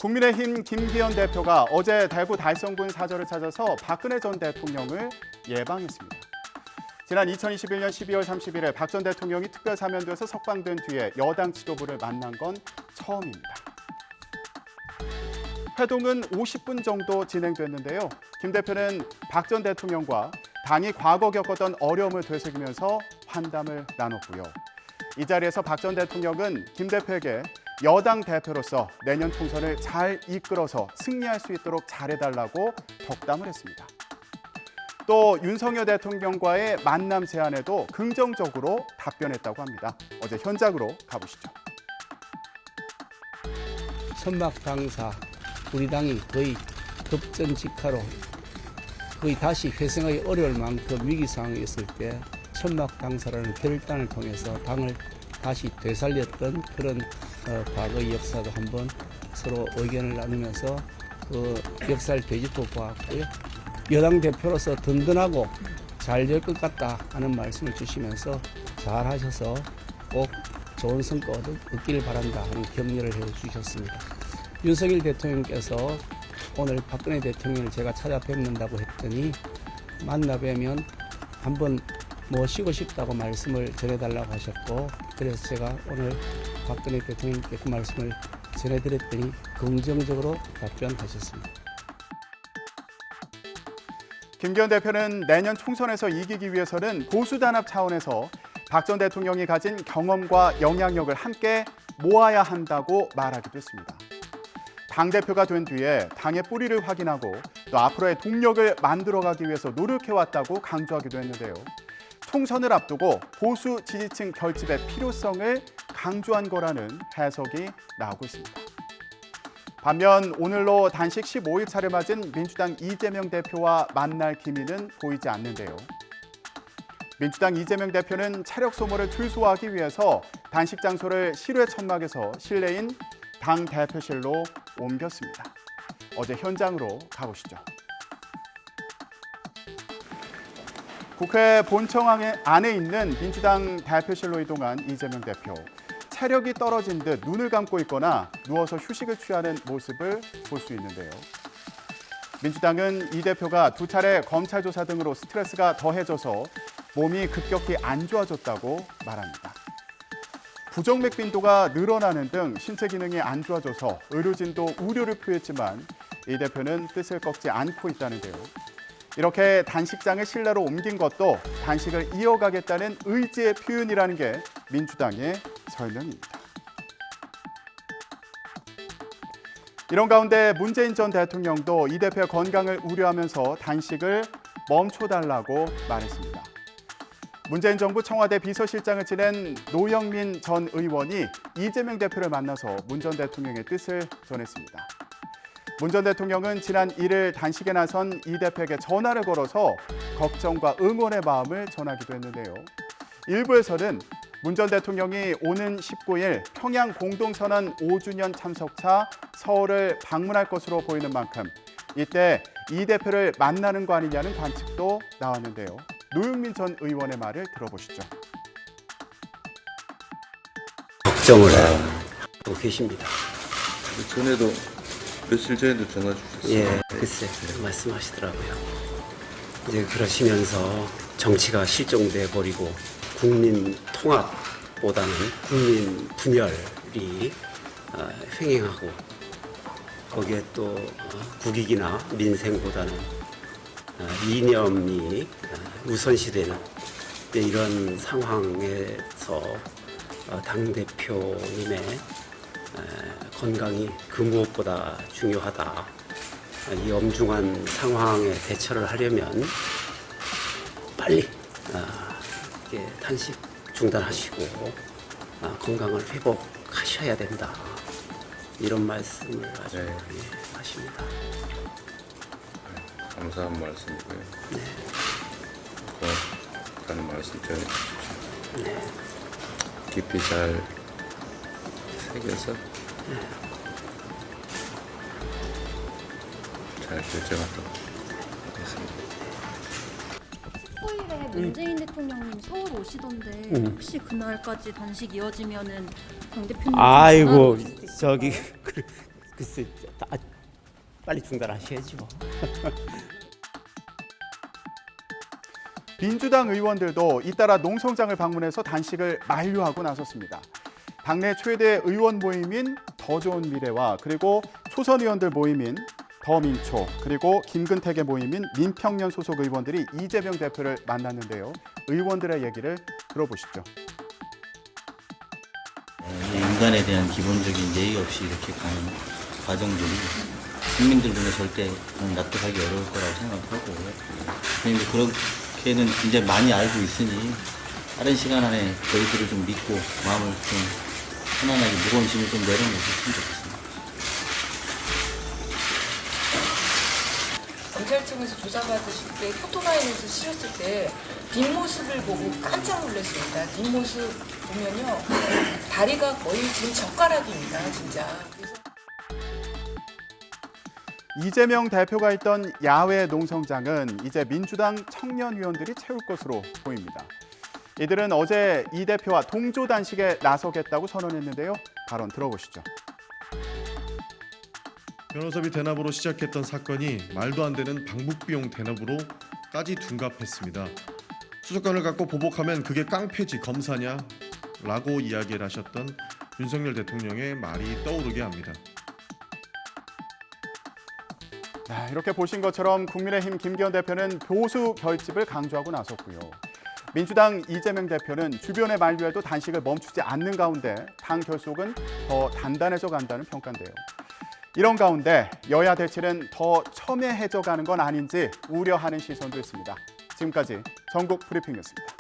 국민의힘 김기현 대표가 어제 대구 달성군 사저를 찾아서 박근혜 전 대통령을 예방했습니다. 지난 2021년 12월 31일 박 전 대통령이 특별사면돼서 석방된 뒤에 여당 지도부를 만난 건 처음입니다. 회동은 50분 정도 진행됐는데요. 김 대표는 박 전 대통령과 당이 과거 겪었던 어려움을 되새기면서 환담을 나눴고요. 이 자리에서 박 전 대통령은 김 대표에게 여당 대표로서 내년 총선을 잘 이끌어서 승리할 수 있도록 잘해달라고 덕담을 했습니다. 또 윤석열 대통령과의 만남 제안에도 긍정적으로 답변했다고 합니다. 어제 현장으로 가보시죠. 선막 당사 우리 당이 거의 급전직하로 거의 다시 회생하기 어려울 만큼 위기 상황에 있을 때 선막 당사라는 결단을 통해서 당을 다시 되살렸던 그런 과거의 역사도 한번 서로 의견을 나누면서 그 역사를 되짚어 보았고요. 여당 대표로서 든든하고 잘 될 것 같다 하는 말씀을 주시면서 잘 하셔서 꼭 좋은 성과 얻기를 바란다 하는 격려를 해주셨습니다. 윤석열 대통령께서 오늘 박근혜 대통령을 제가 찾아뵙는다고 했더니 만나 뵈면 한번 모시고 싶다고 말씀을 전해달라고 하셨고, 그래서 제가 오늘 박근혜 대통령께 그 말씀을 전해드렸더니 긍정적으로 답변하셨습니다. 김기현 대표는 내년 총선에서 이기기 위해서는 보수 단합 차원에서 박 전 대통령이 가진 경험과 영향력을 함께 모아야 한다고 말하기도 했습니다. 당대표가 된 뒤에 당의 뿌리를 확인하고 또 앞으로의 동력을 만들어가기 위해서 노력해왔다고 강조하기도 했는데요. 총선을 앞두고 보수 지지층 결집의 필요성을 강조한 거라는 해석이 나오고 있습니다. 반면 오늘로 단식 15일 차를 맞은 민주당 이재명 대표와 만날 기미는 보이지 않는데요. 민주당 이재명 대표는 체력 소모를 최소화하기 위해서 단식 장소를 실외 천막에서 실내인 당 대표실로 옮겼습니다. 어제 현장으로 가보시죠. 국회 본청 안에 있는 민주당 대표실로 이동한 이재명 대표. 체력이 떨어진 듯 눈을 감고 있거나 누워서 휴식을 취하는 모습을 볼 수 있는데요. 민주당은 이 대표가 두 차례 검찰 조사 등으로 스트레스가 더해져서 몸이 급격히 안 좋아졌다고 말합니다. 부정맥 빈도가 늘어나는 등 신체 기능이 안 좋아져서 의료진도 우려를 표했지만 이 대표는 뜻을 꺾지 않고 있다는데요. 이렇게 단식장을 실내로 옮긴 것도 단식을 이어가겠다는 의지의 표현이라는 게 민주당의 설명입니다. 이런 가운데 문재인 전 대통령도 이 대표의 건강을 우려하면서 단식을 멈춰달라고 말했습니다. 문재인 정부 청와대 비서실장을 지낸 노영민 전 의원이 이재명 대표를 만나서 문 전 대통령의 뜻을 전했습니다. 문 전 대통령은 지난 1일 단식에 나선 이 대표에게 전화를 걸어서 걱정과 응원의 마음을 전하기도 했는데요. 일부에서는 문 전 대통령이 오는 19일 평양 공동선언 5주년 참석차 서울을 방문할 것으로 보이는 만큼 이때 이 대표를 만나는 거 아니냐는 관측도 나왔는데요. 노영민 전 의원의 말을 들어보시죠. 걱정을 하고 계십니다. 전에도 며칠 전에도 전화 주셨어요. 예, 글쎄 말씀하시더라고요. 이제 그러시면서 정치가 실종돼 버리고 국민 통합보다는 국민 분열이 횡행하고 거기에 또 국익이나 민생보다는 이념이 우선시되는 이런 상황에서 당대표님의 건강이 그 무엇보다 중요하다. 이 엄중한 상황에 대처를 하려면 빨리 단식 중단하시고 건강을 회복하셔야 된다. 이런 말씀을 아주 하십니다. 감사한 말씀이고요. 네. 고맙다는 말씀 전해주십시오. 네. 깊이 잘 새겨서 잘 결정하도록 하겠습니다. 15일에 문재인 대통령님 서울 오시던데 혹시 그날까지 단식 이어지면은 당 대표님 아이고 저기 글쎄, 빨리 중단하셔야죠. 민주당 의원들도 잇따라 농성장을 방문해서 단식을 만류하고 나섰습니다. 당내 최대 의원 모임인 더 좋은 미래와 그리고 초선 의원들 모임인 더민초 그리고 김근택의 모임인 민평년 소속 의원들이 이재명 대표를 만났는데요. 의원들의 얘기를 들어보시죠. 인간에 대한 기본적인 예의 없이 이렇게 가는 과정들이 국민들 눈에 절대 납득하기 어려울 거라고 생각하고 그런데 그렇게는 이제 많이 알고 있으니 빠른 시간 안에 저희들을 좀 믿고 마음을 좀 편안하게 무거운 짐을 좀 내려놓으셨으면 좋겠습니다. 경찰청에서 조사받으실 때 포토라인에서 실었을 때 뒷모습을 보고 깜짝 놀랐습니다. 뒷모습 보면요. 다리가 거의 지금 젓가락입니다. 진짜. 그래서 이재명 대표가 있던 야외 농성장은 이제 민주당 청년 위원들이 채울 것으로 보입니다. 이들은 어제 이 대표와 동조 단식에 나서겠다고 선언했는데요. 발언 들어보시죠. 변호사비 대납으로 시작했던 사건이 말도 안 되는 방북비용 대납으로까지 둔갑했습니다. 수족관을 갖고 보복하면 그게 깡패지 검사냐? 라고 이야기를 하셨던 윤석열 대통령의 말이 떠오르게 합니다. 이렇게 보신 것처럼 국민의힘 김기현 대표는 보수 결집을 강조하고 나섰고요. 민주당 이재명 대표는 주변의 만류에도 단식을 멈추지 않는 가운데 당 결속은 더 단단해져 간다는 평가인데요. 이런 가운데 여야 대치는 더 첨예해져 가는 건 아닌지 우려하는 시선도 있습니다. 지금까지 전국 브리핑이었습니다.